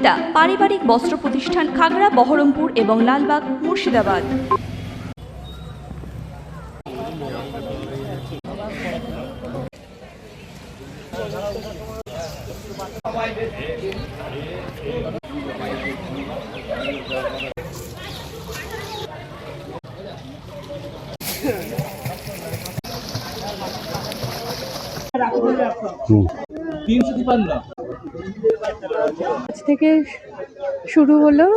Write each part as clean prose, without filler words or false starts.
পারমিতা পারিবারিক বস্ত্র প্রতিষ্ঠান, খাগড়া, বহরমপুর এবং লালবাগ, মুর্শিদাবাদ। আজ থেকে শুরু হলো,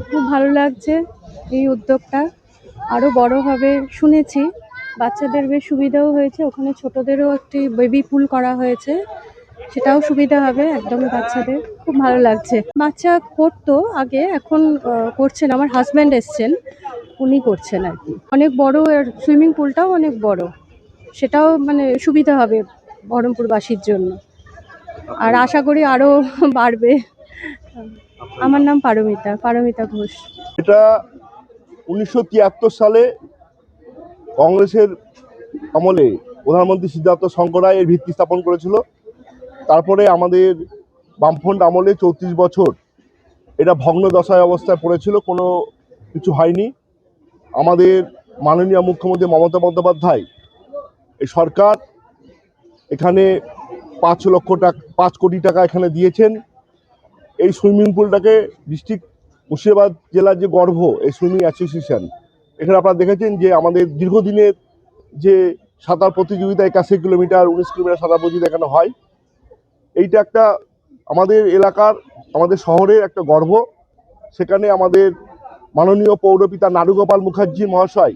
খুব ভালো লাগছে এই উদ্যোগটা। আরো বড় হবে শুনেছি, বাচ্চাদের বেশ সুবিধাও হয়েছে। ওখানে ছোটদেরও একটি বেবি পুল করা হয়েছে, সেটাও সুবিধা হবে একদম বাচ্চাদের। খুব ভালো লাগছে। বাচ্চা করতো আগে, এখন করছেন। আমার হাজব্যান্ড এসছেন, উনি করছেন আর কি। অনেক বড়, আর সুইমিং পুলটাও অনেক বড়, সেটাও মানে সুবিধা হবে বহরমপুরবাসীর জন্য। আর আশা করি আরো বাড়বে। আমার নাম পারমিতা ঘোষ। এটা 1973 সালে কংগ্রেসের আমলে প্রধানমন্ত্রী সিদ্ধার্থ শঙ্কর রায় এর ভিত্তি স্থাপন করেছিল। তারপরে আমাদের বামফ্রন্ট আমলে 34 বছর এটা ভগ্ন দশায় অবস্থায় পড়েছিল, কোনো কিছু হয়নি। আমাদের মাননীয় মুখ্যমন্ত্রী মমতা বন্দ্যোপাধ্যায় এই সরকার এখানে 5 কোটি টাকা এখানে দিয়েছেন। এই সুইমিং পুলটাকে ডিস্ট্রিক্ট মুর্শিদাবাদ জেলার যে গর্ব, এই সুইমিং অ্যাসোসিয়েশন, এখানে আপনারা দেখেছেন যে আমাদের দীর্ঘদিনের যে সাঁতার প্রতিযোগিতা 81 কিলোমিটার 19 কিলোমিটার সাঁতার প্রতিযোগিতা এখানে হয়, এইটা একটা আমাদের এলাকার, আমাদের শহরের একটা গর্ব। সেখানে আমাদের মাননীয় পৌরপিতা নারুগোপাল মুখার্জি মহাশয়,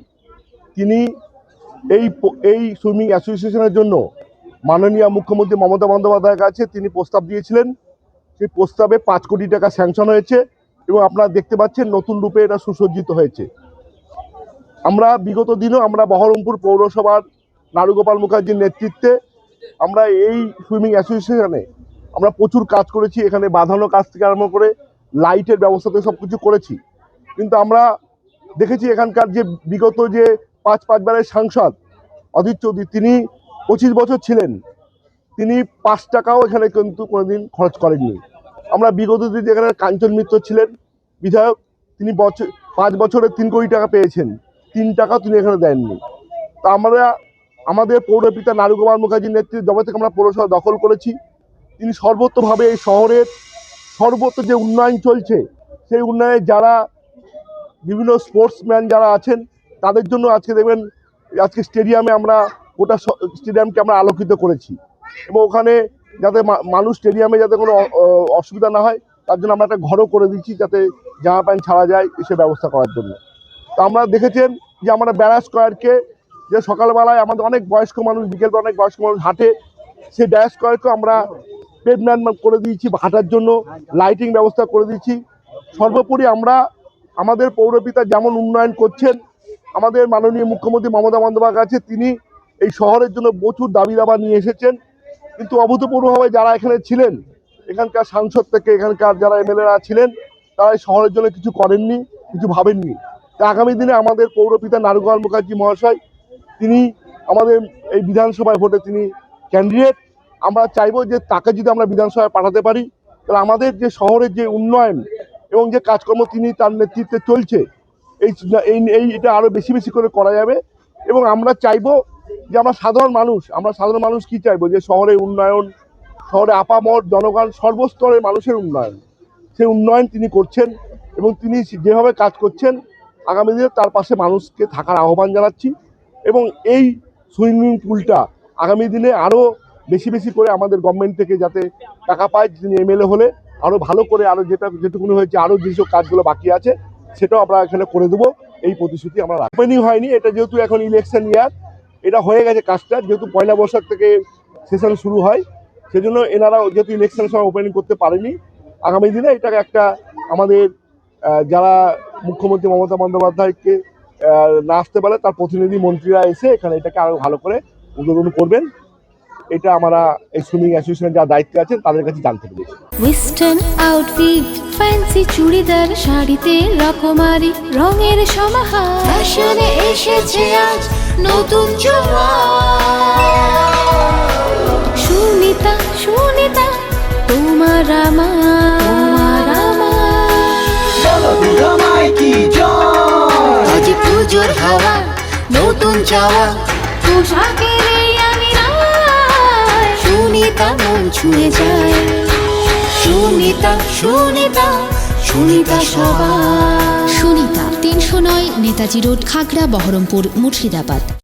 তিনি এই সুইমিং অ্যাসোসিয়েশনের জন্য মাননীয় মুখ্যমন্ত্রী মমতা বন্দ্যোপাধ্যায়ের কাছে তিনি প্রস্তাব দিয়েছিলেন। সেই প্রস্তাবে 5 কোটি টাকা স্যাংশন হয়েছে এবং আপনারা দেখতে পাচ্ছেন নতুন রূপে এটা সুসজ্জিত হয়েছে। আমরা বিগত দিনও আমরা বহরমপুর পৌরসভার নারুগোপাল মুখার্জির নেতৃত্বে আমরা এই সুইমিং অ্যাসোসিয়েশনে আমরা প্রচুর কাজ করেছি। এখানে বাঁধানো কাজ থেকে আরম্ভ করে লাইটের ব্যবস্থা থেকে সব কিছু করেছি। কিন্তু আমরা দেখেছি এখানকার যে বিগত যে 5 বারের সাংসদ অধীর চৌধুরী, তিনি 25 বছর ছিলেন, তিনি 5 টাকাও এখানে কিন্তু কোনোদিন খরচ করেননি। আমরা বিগত দিন এখানে কাঞ্চন মিত্র ছিলেন বিধায়ক, তিনি 5 বছরে 3 কোটি টাকা পেয়েছেন, 3 টাকাও তিনি এখানে দেননি। তা আমরা আমাদের পৌরপিতা নারুগোপাল মুখার্জির নেতৃত্বে যবে থেকে আমরা পৌরসভা দখল করেছি, তিনি সর্বত্রভাবে এই শহরের সর্বত্র যে উন্নয়ন চলছে, সেই উন্নয়নে যারা বিভিন্ন স্পোর্টসম্যান যারা আছেন তাদের জন্য আজকে দেখবেন, আজকে স্টেডিয়ামে আমরা গোটা স্টেডিয়ামকে আমরা আলোকিত করেছি এবং ওখানে যাতে মানুষ স্টেডিয়ামে যাতে কোনো অসুবিধা না হয় তার জন্য আমরা একটা ঘরও করে দিচ্ছি, যাতে জামা প্যান্ট ছাড়া যায় সে ব্যবস্থা করার জন্য। তো আমরা দেখেছেন যে আমরা ব্যারাজ স্কয়ারকে, যে সকালবেলায় আমাদের অনেক বয়স্ক মানুষ, বিকেলবেলা অনেক বয়স্ক মানুষ হাঁটে, সেই ব্যারাজ স্কয়ারকে আমরা পেভমেন্ট করে দিয়েছি, হাঁটার জন্য লাইটিং ব্যবস্থা করে দিয়েছি। সর্বোপরি আমরা আমাদের পৌরপিতা যেমন উন্নয়ন করছেন, আমাদের মাননীয় মুখ্যমন্ত্রী মমতা বন্দ্যোপাধ্যায়ের কাছে তিনি এই শহরের জন্য প্রচুর দাবি দাবা নিয়ে এসেছেন, কিন্তু অভূতপূর্বভাবে যারা এখানে ছিলেন, এখানকার সাংসদ থেকে এখানকার যারা এমএলএরা ছিলেন, তারা এই শহরের জন্য কিছু করেননি, কিছু ভাবেননি। তা আগামী দিনে আমাদের পৌরপিতা নারুগোপাল মুখার্জি মহাশয়, তিনি আমাদের এই বিধানসভায় ভোটে তিনি ক্যান্ডিডেট। আমরা চাইবো যে তাকে যদি আমরা বিধানসভায় পাঠাতে পারি, তাহলে আমাদের যে শহরের যে উন্নয়ন এবং যে কাজকর্ম তিনি তার নেতৃত্বে চলছে, এটা আরও বেশি বেশি করে করা যাবে। এবং আমরা চাইবো যে আমরা সাধারণ মানুষ কি চাইবো, যে শহরে উন্নয়ন, শহরে আপামর জনগণ সর্বস্তরের মানুষের উন্নয়ন, সেই উন্নয়ন তিনি করছেন এবং তিনি যেভাবে কাজ করছেন আগামী দিনে তার পাশে মানুষকে থাকার আহ্বান জানাচ্ছি। এবং এই সুইমিং পুলটা আগামী দিনে আরও বেশি বেশি করে আমাদের গভর্নমেন্ট থেকে যাতে টাকা পায়, তিনি এমএলএ হলে আরও ভালো করে, আরও যেটুকুনি হয়েছে, আরও যেসব কাজগুলো বাকি আছে সেটাও আমরা এখানে করে দেবো, এই প্রতিশ্রুতি আমরা রাখি। ওপেনিং হয়নি, এটা যেহেতু এখন ইলেকশন ইয়ার, এটা হয়ে গেছে কাজটা, যেহেতু 1 বৈশাখ থেকে সেশন শুরু হয়, সেজন্য এনারা যেহেতু ইলেকশনের সময় ওপেনিং করতে পারেনি, আগামী দিনে এটাকে একটা আমাদের যারা মুখ্যমন্ত্রী মমতা বন্দ্যোপাধ্যায়কে না আসতে পারে তার প্রতিনিধি মন্ত্রীরা এসে এখানে এটাকে আরও ভালো করে উদ্বোধন করবেন। এটা আমরা এই সুইমিং অ্যাসোসিয়েশনের যারা দায়িত্বে আছেন তাদের কাছে জানতে পেরেছি। ওয়েস্টার্ন আউটফিট, ফ্যান্সি চুড়িদার, শাড়িতে রকমারি রঙের সমাহার, ফ্যাশনে এসেছে আজ নতুন সুনিতা তোমার আমার চাওয়া পোশাকের এই আঙিনায় সুনিতা মন ছুঁয়ে যায় সুনিতা সুনিতা সুনিতা সবার। সুনিতা 309 নেতাজি রোড, খাগড়া, বহরমপুর, মুর্শিদাবাদ।